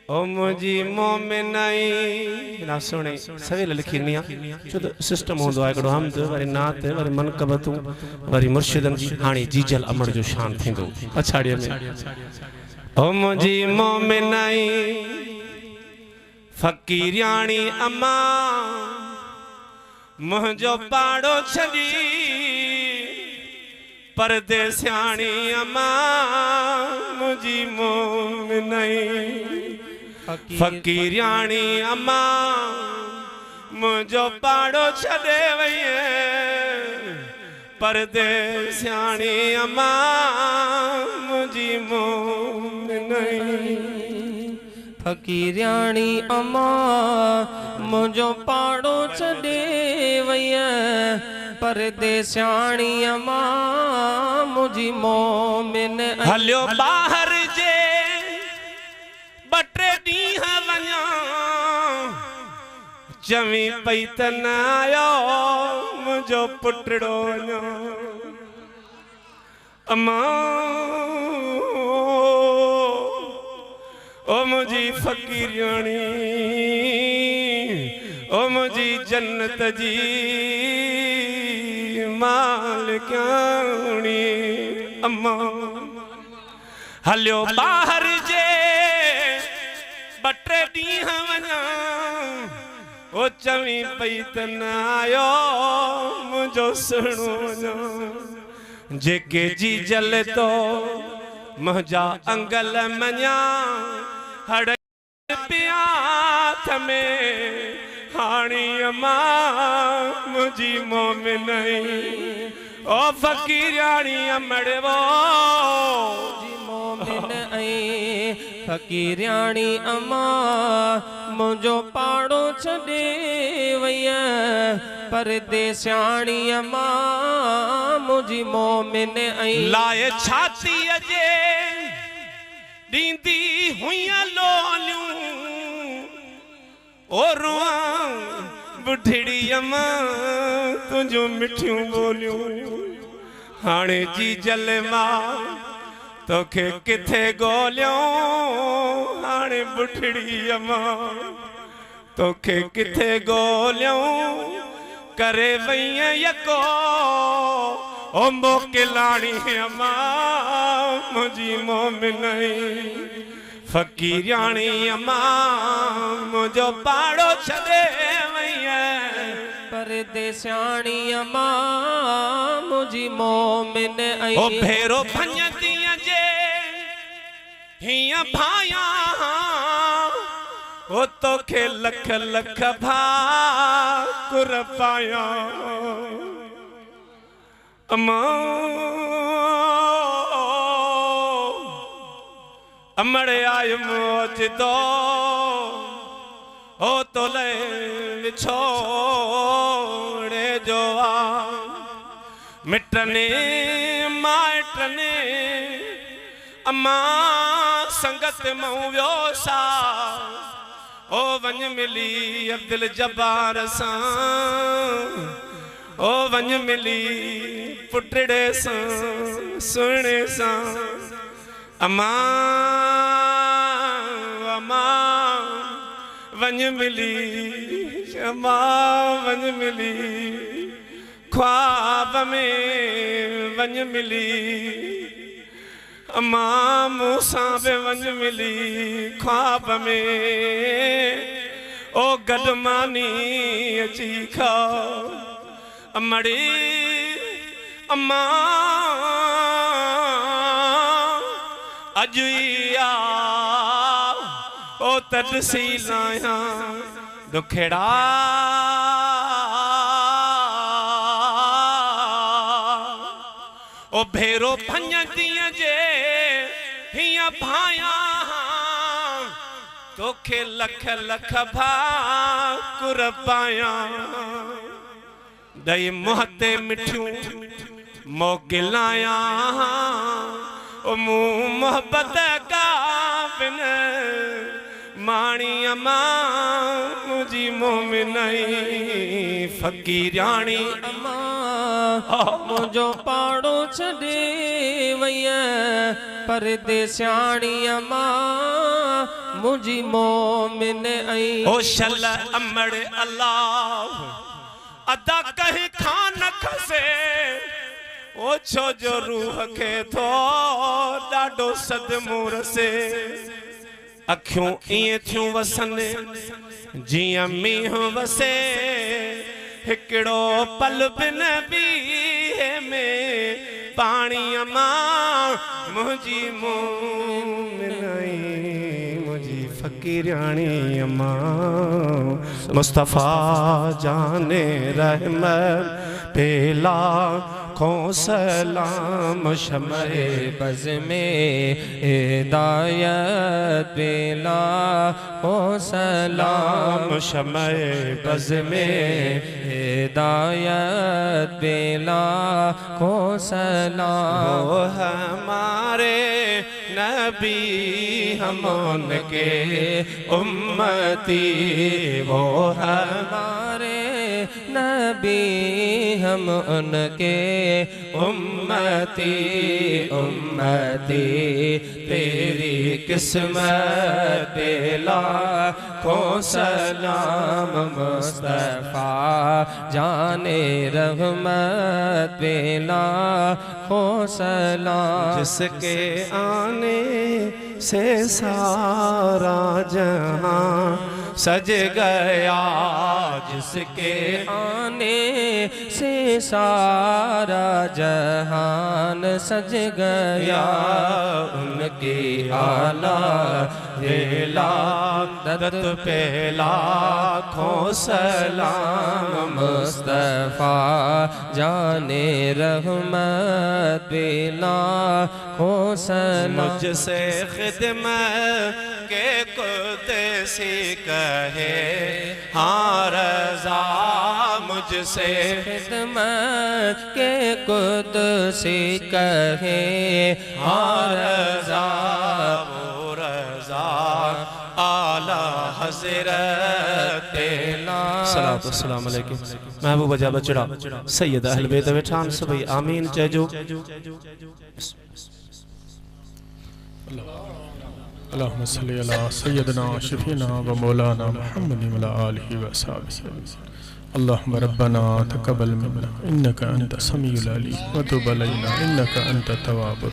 او مجھے مومنائی نا سنے سویل لکھی نیا چود سسٹم ہوندو آئے کڑو حمد وری نات وری منقبتوں وری مرشدن ہانی جیجل امر جو شان تھی دو اچھاڑی میں او مجھے مومنائی فقیریانی اما مہجو پاڑو چھڑی پردیسیانی اما مجھے مومنائی فقیریانی اما مجھو پاڑو چھڑے ویے پردیسیانی اما مجھے مومنائی فقیریانی اما مجھو پاڑو چھڑے ویے پردیسیانی اما مجھے مومنائی ہلیو باہر جے بٹرے دیہاں ونیا چویں پیتن آیو مجھو پٹڑو ونیا اما او مجھے فقیریانی او مجھے جنت جی مالکانی اما ہلیو باہر جے بٹرے دیہاں ونیا او چویں پیتن آیو مجھو سنو ونیا جے کے جی جل تو مہجا انگل منیا ہڑ پیات میں ہانی اما مجھے مومنائی او فقیریانی امڑے وہ مجھے مومنائی فقیریانی اما مجھو پاڑو چھڑے ویے پردیسیانی اما مجھے مومنائی لائے چھاتی اجے دیندی ہوئیاں لولیوں اور روان بڑھڑی اما تجھو مٹھیوں بولیوں ہانے جی جل ماں تو کتھے گولیوں ہانے بڑھڑی اما تو کتھے گولیوں کرے ویئے یکو او موکلانی اما مجھے مومنائی فقیریانی اما مجھو پاڑو چھڑے ویئے پردیسیانی اما مجھے مومنائی او بھیرو بھنجتیاں جے ہیاں بھائیاں او تو کھے لکھ لکھ بھا کرپایاں اما امڑے آئے موج دو او تو لے چھوڑے جو مٹنے مائٹنے اما سنگت مویو سا او ونج ملی عبدالجبار سان او ونج ملی پٹڑے سان سنے سان اما ونج ملی اما ونج ملی خواب میں ونج ملی اما موسیٰ بے ونج ملی خواب میں او گدمانی اچھی کھا امڑی اما اجویا او تدسیلاں دکھڑا او بھیرو بھنجتیاں جے ہیاں بھائیاں تو کھے لکھ لکھ بھا کرپایاں دائی محتے مٹھوں موکلایاں او محبت کا بن مانی اما مجھے مومنائی فقیریانی اما مجھو پاڑو چھڑے ویے پردیسیانی اما मुझी मोमिन आई ओ शल अमड़ अल्लाह अदा कहीं खान खसे ओ छो जो रूह के थो डाडो सदमो रसे अखियों इए थियूं वसने जियां मींहुं वसे हिकड़ो पल बिन बीहे में पाणीअ मां मुंहिंजी मोमिनाई मुंहिंजी फ़क़ीराणी मां मुस्तफ़ा जाने रहमत पेला खो सलाम शमए बज़ में हिदायत बेला हो सलाम शमए बज़ में हिदायत बेला हो सलाम वो हमारे नबी हम उनके उम्मती वो हमारे नबी हम उनके उम्मती उम्मती तेरी किस्मत बेला को सलाम मुस्तफ़ा जाने रहमत बेला हो सलाम जिसके आने से सारा जहां सज गया जिसके आने से सारा जहान सज गया उनकी आला वेला दत पेला खो सलाम मुस्तफ़ा जाने रहमत बेला हो सलाम मुझसे खिदमत के कुदसी कहे हाँ रज़ा मुझसे खिदमत के कुदसी कहे हाँ रज़ा वो रज़ा आला हज़रत सलातो सलाम अलैकुम महबूब जा बचड़ा सैयद अहल बैत वेठान सभई आमीन चइजो اللهم صل على سيدنا شفينا ومولانا محمد وعلى آله وصحبه اللهم ربنا تقبل منا إنك أنت السميع العليم وتب علينا إنك أنت التواب